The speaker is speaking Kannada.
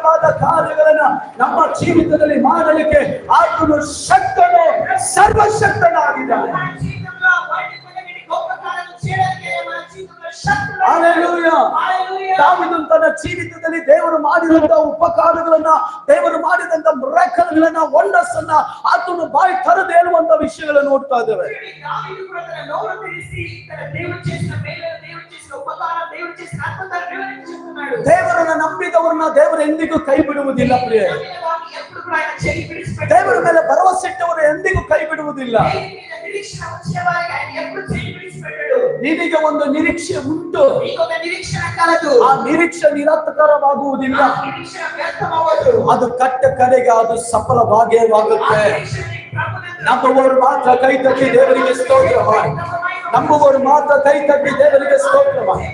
ಆಶ್ಚರ್ಯವಾದ ಕಾರ್ಯಗಳನ್ನ ನಮ್ಮ ಜೀವಿತದಲ್ಲಿ ಮಾಡಲಿಕ್ಕೆ ಆತನು ಶಕ್ತನು, ಸರ್ವಶಕ್ತನಾಗಿದ್ದಾನೆ. ದಾವೀದನು ತನ್ನ ಜೀವಿತದಲ್ಲಿ ದೇವರು ಮಾಡಿದಂತ ಉಪಕಾರಗಳನ್ನ, ದೇವರು ಮಾಡಿದಂತ ಮಿರಾಕಲ್ಗಳನ್ನ, ವಂಡರ್ಸ್ ಅನ್ನ ಆತನು ಬಾಯಿ ತರದೆ ಹೇಳುವಂತ ವಿಷಯಗಳನ್ನು ನೋಡ್ತಾ ಇದ್ದೇವೆ. ದೇವರನ್ನ ನಂಬಿದವರನ್ನ ದೇವರು ಎಂದಿಗೂ ಕೈ ಬಿಡುವುದಿಲ್ಲ ಪ್ರಿಯ. ದೇವರ ಮೇಲೆ ಭರವಸೆ ಇಟ್ಟವರು ಎಂದಿಗೂ ಕೈ ಬಿಡುವುದಿಲ್ಲ. ನಿನಗೆ ಒಂದು ನಿರೀಕ್ಷೆ ಉಂಟು, ಆ ನಿರೀಕ್ಷೆ ನಿರರ್ಥಕರವಾಗುವುದಿಲ್ಲ. ಅದು ಕಟ್ಟ ಕಡೆಗೆ ಅದು ಸಫಲವಾಗುತ್ತದೆ. ನಂಬುವವರು ಮಾತ್ರ ಕೈ ತಟ್ಟಿ ದೇವರಿಗೆ ಸ್ತೋತ್ರ ಮಾಡಿ. ನಂಬುವವರು ಮಾತ್ರ ಕೈ ತಟ್ಟಿ ದೇವರಿಗೆ ಸ್ತೋತ್ರ ಮಾಡಿ.